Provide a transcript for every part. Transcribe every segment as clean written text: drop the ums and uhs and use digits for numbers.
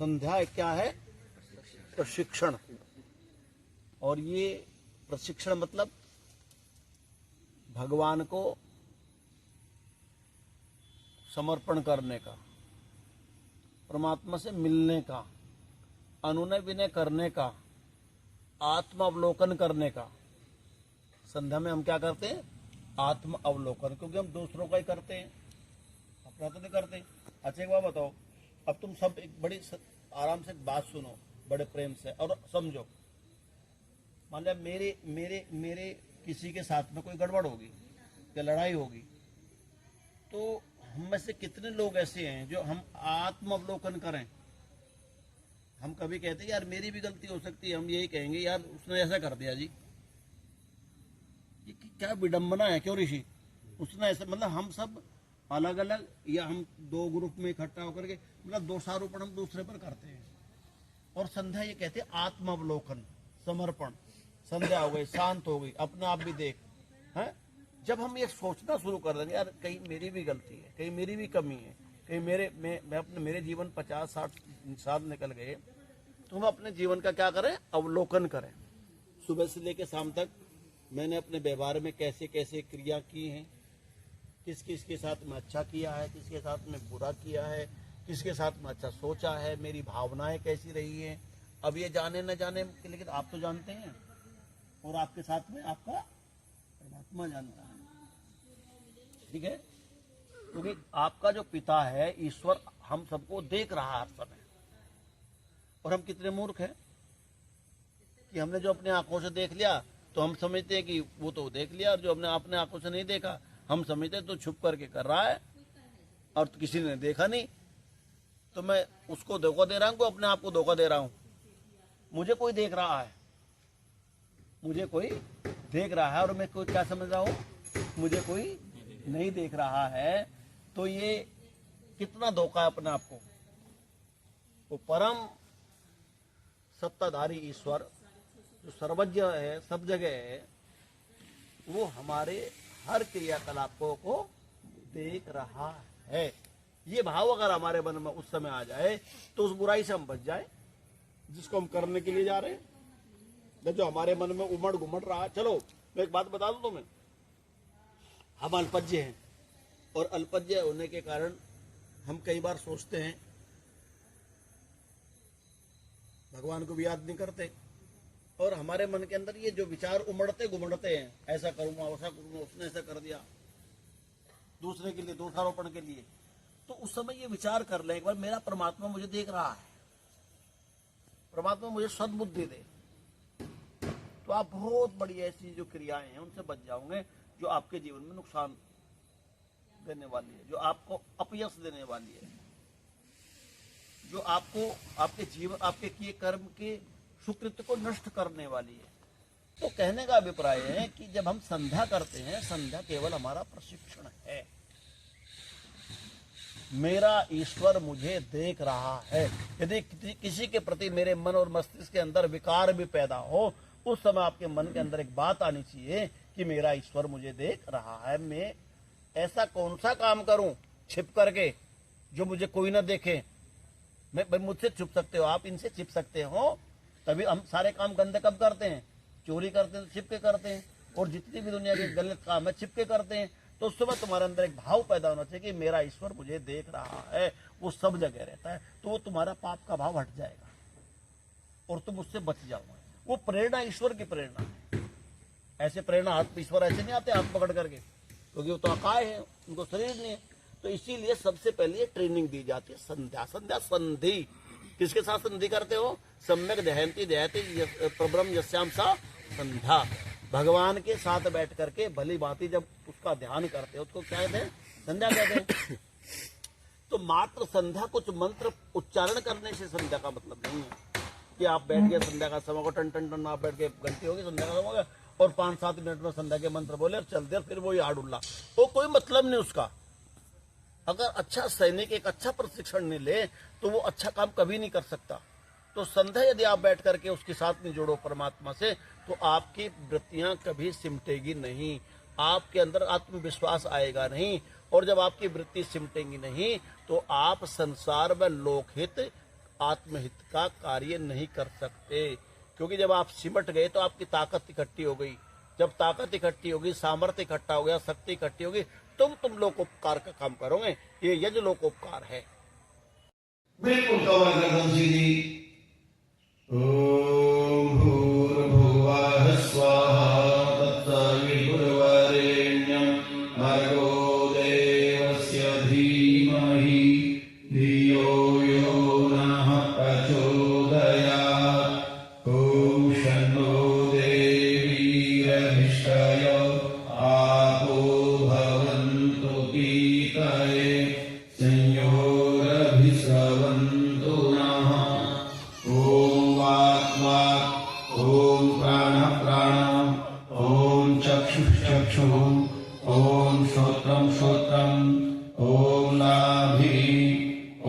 संध्या क्या है? प्रशिक्षण। और ये प्रशिक्षण मतलब भगवान को समर्पण करने का, परमात्मा से मिलने का, अनुनय विनय करने का, आत्मावलोकन करने का। संध्या में हम क्या करते हैं? आत्म अवलोकन, क्योंकि हम दूसरों का ही करते हैं, अपना तो नहीं करते। अच्छा एक बात बताओ, अब तुम सब एक बड़ी आराम से बात सुनो, बड़े प्रेम से, और समझो। मान लिया मेरे मेरे मेरे किसी के साथ में कोई गड़बड़ होगी या लड़ाई होगी, तो हम में से कितने लोग ऐसे हैं जो हम आत्म अवलोकन करें? हम कभी कहते हैं यार मेरी भी गलती हो सकती है, हम यही कहेंगे यार उसने ऐसा कर दिया जी। ये क्या विडंबना है, क्यों ऋषि? उसने ऐसा, मतलब हम सब अलग अलग, या हम दो ग्रुप में इकट्ठा होकर के मतलब दोषारोपण हम दूसरे पर करते हैं। और संध्या ये कहते हैं आत्मावलोकन, समर्पण। संध्या हो गई, शांत हो गई, अपने आप भी देख है। जब हम ये सोचना शुरू कर देंगे यार कहीं मेरी भी गलती है, कहीं मेरी भी कमी है, कहीं मेरे जीवन 50-60 साल निकल गए, तो हम अपने जीवन का क्या करें? अवलोकन करें। सुबह से लेकर शाम तक मैंने अपने व्यवहार में कैसे कैसे क्रिया की हैं, किस किस के साथ में अच्छा किया है, किसके साथ में बुरा किया है, किसके साथ में अच्छा सोचा है, मेरी भावनाएं कैसी रही हैं। अब ये जाने न जाने, लेकिन आप तो जानते हैं, और आपके साथ में आपका परमात्मा जानता है, ठीक है? क्योंकि आपका जो पिता है ईश्वर हम सबको देख रहा है हर समय। और हम कितने मूर्ख हैं कि हमने जो अपने आंखों से देख लिया तो हम समझते हैं कि वो तो देख लिया, और जो हमने अपने आंखों से नहीं देखा हम समझते तो छुप करके कर रहा है, और तो किसी ने देखा नहीं, तो मैं उसको धोखा दे रहा हूँ, अपने आप को धोखा दे रहा हूँ। मुझे कोई देख रहा है, मुझे कोई देख रहा है, और मैं कोई क्या समझ रहा हूँ? मुझे कोई नहीं देख रहा है। तो ये कितना धोखा है अपने आप को। वो परम सत्ताधारी ईश्वर जो सर्वज्ञ है, सब जगह है, वो हमारे हर क्रियाकलापों को देख रहा है। ये भाव अगर हमारे मन में उस समय आ जाए तो उस बुराई से हम बच जाए जिसको हम करने के लिए जा रहे हैं, जो हमारे मन में उमड़ घुमड़ रहा है। चलो मैं एक बात बता दूं तुम्हें, हम अल्पज्ञ हैं, और अल्पज्ञ होने के कारण हम कई बार सोचते हैं, भगवान को भी याद नहीं करते, और हमारे मन के अंदर ये जो विचार उमड़ते घुमड़ते हैं, ऐसा करूंगा, वैसा करूंगा, उसने ऐसा कर दिया, दूसरे के लिए दोषारोपण के लिए। तो उस समय ये विचार कर ले एक बार, मेरा परमात्मा मुझे देख रहा है, परमात्मा मुझे सद्बुद्धि दे, तो आप बहुत बड़ी ऐसी जो क्रियाएं हैं उनसे बच जाओगे जो आपके जीवन में नुकसान देने वाली है, जो आपको अपयश देने वाली है, जो आपको आपके जीवन, आपके किए कर्म के सुकृत्य को नष्ट करने वाली है। तो कहने का अभिप्राय है कि जब हम संध्या करते हैं, संध्या केवल हमारा प्रशिक्षण है। मेरा ईश्वर मुझे देख रहा है। यदि किसी के प्रति मेरे मन और मस्तिष्क के अंदर विकार भी पैदा हो, उस समय आपके मन के अंदर एक बात आनी चाहिए कि मेरा ईश्वर मुझे देख रहा है। मैं ऐसा कौन सा काम करूं छिप करके जो मुझे कोई ना देखे? मैं मुझसे छुप सकते हो आप, इनसे छिप सकते हो, तभी हम सारे काम गंदे कब करते हैं? चोरी करते हैं तो छिप के करते हैं, और जितनी भी दुनिया के गलत काम है छिप के करते हैं। तो उस समय तुम्हारे अंदर एक भाव पैदा होना चाहिए कि मेरा ईश्वर मुझे देख रहा है, वो सब जगह रहता है। तो वो तुम्हारा पाप का भाव हट जाएगा और तुम उससे बच जाओगे। वो प्रेरणा ईश्वर की प्रेरणा है। ऐसे प्रेरणा हाथ ईश्वर ऐसे नहीं आते हाथ पकड़ करके, क्योंकि वो तो अकाय है, उनको शरीर नहीं है। तो इसीलिए सबसे पहले ट्रेनिंग दी जाती है संध्या। संध्या संधि किसके साथ संधि करते हो? सम्यक दहंती दहती प्रब्रह्म यस्याम सा संध्या। भगवान के साथ बैठ करके भली भांति जब उसका ध्यान करते हो उसको क्या कहते हैं? संध्या कहते हैं। तो मात्र संध्या कुछ मंत्र उच्चारण करने से संध्या का मतलब नहीं है कि आप बैठ गए संध्या का समय को टन टन टन आप बैठ के घंटी होगी संध्या का समय हो गया और 5-7 मिनट में संध्या के मंत्र बोले और चल दे, फिर वो हाड़ उल्ला, वो कोई मतलब नहीं उसका। अगर अच्छा सैनिक एक अच्छा प्रशिक्षण नहीं ले तो वो अच्छा काम कभी नहीं कर सकता। तो संध्या यदि आप बैठ करके उसके साथ में जोड़ो परमात्मा से, तो आपकी वृत्तियां कभी सिमटेगी नहीं, आपके अंदर आत्मविश्वास आएगा नहीं। और जब आपकी वृत्ति सिमटेंगी नहीं तो आप संसार व लोकहित आत्महित का कार्य नहीं कर सकते, क्योंकि जब आप सिमट गए तो आपकी ताकत इकट्ठी हो गई। जब ताकत इकट्ठी होगी, सामर्थ्य इकट्ठा हो गया, शक्ति इकट्ठी होगी, तुम लोकोपकार का काम करोगे। ये यज्ञ लोकोपकार है। बिल्कुल कवर गर्दन सीधी। ओम भूर्भुवः स्वाहा तत्सवितुर्वरेण्यं भर्गो देवस्य धीमहि धियो यो नः प्रचोदयात्। ओम शन्नो देवीरभिष्टयो आपो भवन्तु पीतये संयोरभिस्रवन्तु नः। ओम वाक् वाक्, ओम प्राणः प्राणः, ओम चक्षुः चक्षुः, ओम श्रोत्रं श्रोत्रम्, ओम नाभिः,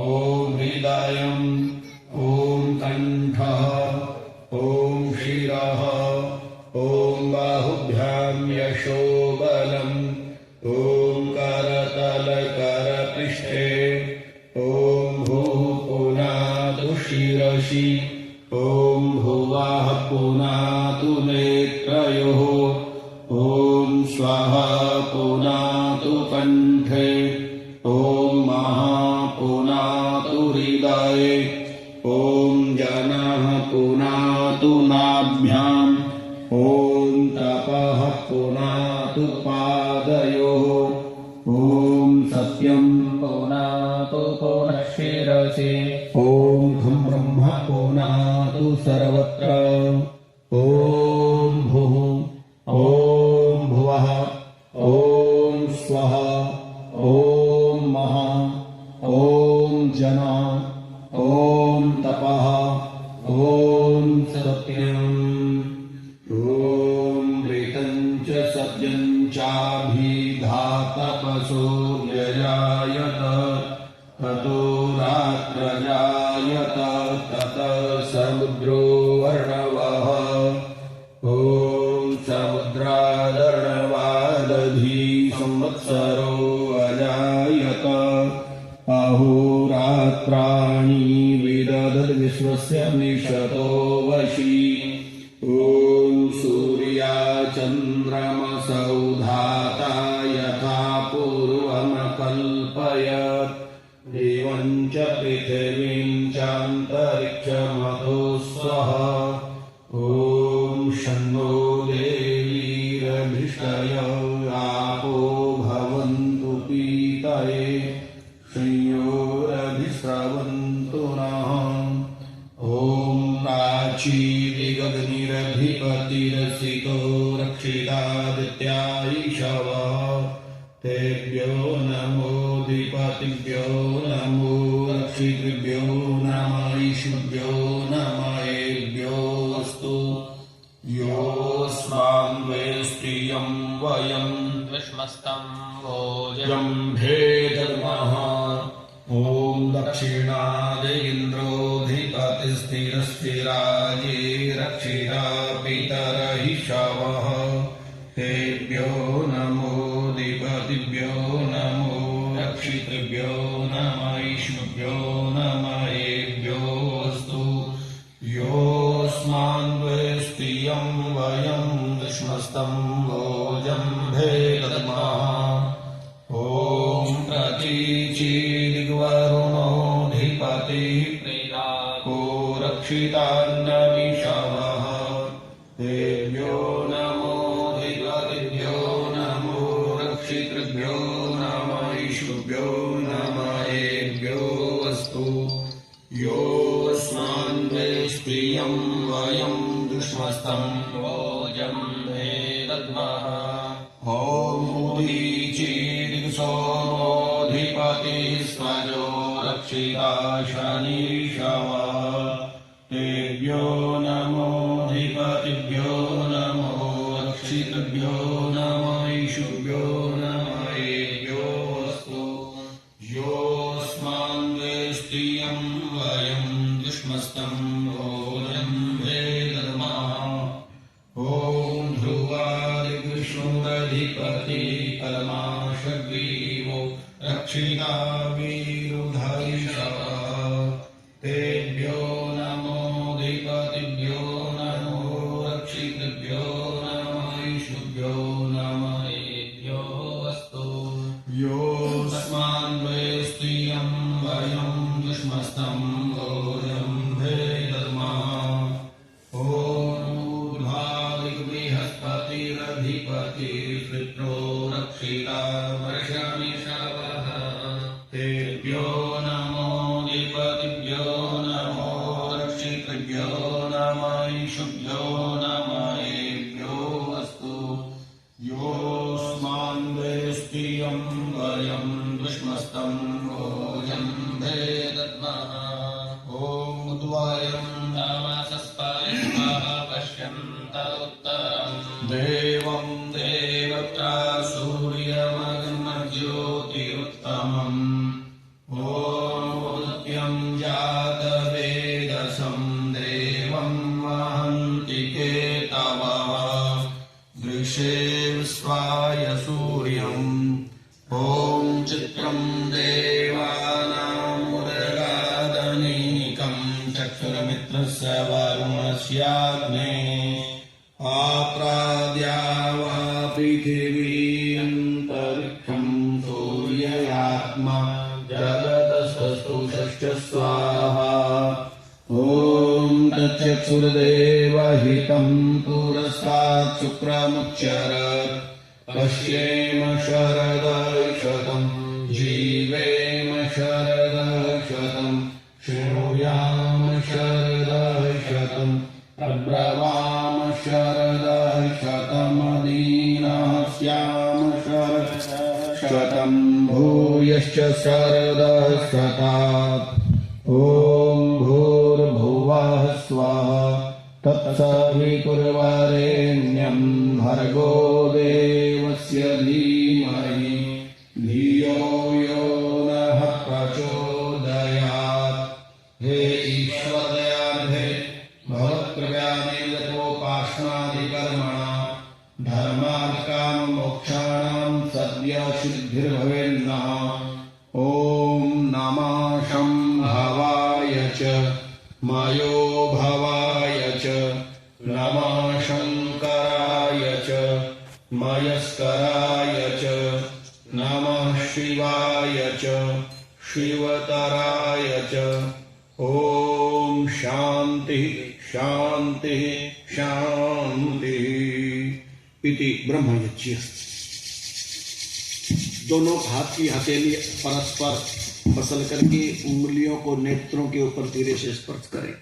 ओम हृदयम्, ओम कण्ठः, ओम शिरः, ओम बाहुभ्यां यशोबलम्, ओम करतलकरपृष्ठे, ओम भूः पुनातु शिरसि, ओम भुवः पुनातु नेत्रयोः, ओम स्वः पुनातु कण्ठे, ओम महः पुनातु हृदये, ओम जनः पुनातु नाभ्याम्, ओम तपः पुनातु पादयोः, ओम सत्यं पुनातु पुनः शिरसि, ओम खं ब्रह्म पुनातु सर्वत्र, ओम भूः, ओम भुवः, ओम स्वः, ओम महः, ओम जनः, ओम तपः, ओम सत्यम्। ओम ऋतं च सत्यं चाभिधातपसो यजायत, ततो रात्रजायत, ततः समुद्रो वर्णवः। ओम समुद्रादर्णवादधी संवत्सरो अजायत, अहोरात्राणि विदधद्विश्वस्य निशतो वशी। ओम सूर्या चन्द्रमसौ धाता यथा पूर्वमकल्पयत्, देवं च पृथिवीं चान्तरिक्षमतो स्वः। ओम शन्नो देवीरभिष्टयो आपो भवन्तु पीतये संयोरभिस्रवन्तु नः। ओम प्राची दिगग्निरधिपतिरसितो रक्षितादित्यायिषवः, तेभ्यो नमोऽधिपतिभ्यो नमो रक्षितृभ्यो नमः ईशुभ्यो नमः एभ्योऽस्तु। योऽस्मान् वेष्टियं वयं विष्मस्तं भोजनं जम्भेधर्मः। ओम दक्षिणादि इन्द्रोऽधिपतिस्थिरस्थिराजे रक्षिता पितरहिषवः, तेभ्यो नमोऽधिपतिभ्यो नमो रक्षितृभ्यो नमः ईशुभ्यो नमः एभ्योऽस्तु। योऽस्मान् वेष्टियं वयं विष्मस्तं भोजं भेदद्मः। ओम प्रतीचीदिग्वरुणोऽधिपतिः प्रीडाको रक्षितान्नविषवः, तेभ्यो नमोऽधिपतिभ्यो नमो रक्षितृभ्यो नमः ईशुभ्यो नमः एभ्योऽस्तु। योऽस्मान् वेष्टियं वयं विष्मस्तं भोजं भेदद्मः। ओम उदीचीदिग्सोमोऽधिपतिः स्वजो रक्षिता शनिषवः, तेभ्यो नमोऽधिपतिभ्यो नमो रक्षितृभ्यो नमः ईशुभ्यो नमः एभ्योऽस्तु। योऽस्मान् वेष्टियं वयं विष्मस्तं भोजं भेदद्मः। ओम ध्रुवादिविष्णुरधिपति कलमाशग्रीवो रक्षिता वीरुधरिषवः, तेभ्यो यस्माद्वेस्त्रियं वयं युष्मस्तं भोजं भेदर्मः ॐ बृहस्पतिरधिपतिर्पित्रो रक्षिता वर्षमिषवः तेभ्यो नमो अधिपतिभ्यो नमो रक्षितृभ्यो नमैषुभ्यो नमयेभ्यो अस्तु योऽस्मान्द्वेष्टियं वयं दुष्मस्तं भोजं भेदद्मः ॐ उद्वयं तामसस्परिष्मः पश्यन्त उत्तरम् देवं देवता सूर्यमग्नज्योतिरुत्तमम् ॐ जातवेदसं देवं वहन्ति केतवः दृशे विश्वाय सूर्यम् ॐ चित्रं देवानामुदगादनीकं चक्षुर्मित्रस्य वरुणस्याग्ने आप्राद्या वा पृथिवी अन्तरिक्षं सूर्ययात्मा जगतस्तुषश्च स्वाहा ॐ तच्चक्षुर्देवहितं पुरस्तात् शुक्रमुच्चरत् पश्येम शरदशतं जीवेम शरदशतं शृणुयाम शरदशतं प्रब्रवाम शरदशतमदीनः स्याम शरदशतं भूयश्च शरदशतात् ॐ भूर्भुवः स्वः तत्सवितुर्वरेण्यं भर्गो देवस्य धीमहि धियो यो नः प्रचोदयात् हे ईश्वरदयानिधे भवत्कृपानिरतोपासनादिकर्मणा धर्मादिकाममोक्षाणां सद्यसिद्धिर्भवेन्नः ॐ नमः शम्भवाय च मयो भवाय च नमः शङ्कराय च मयस्कराय च नमः शिवाय च शिवतराय च ॐ शान्तिः शान्तिः शान्तिः इति ब्रह्मयज्ञ। दोनों हाथ की हथेली परस्पर मसल करके उंगलियों को नेत्रों के ऊपर धीरे से स्पर्श करें।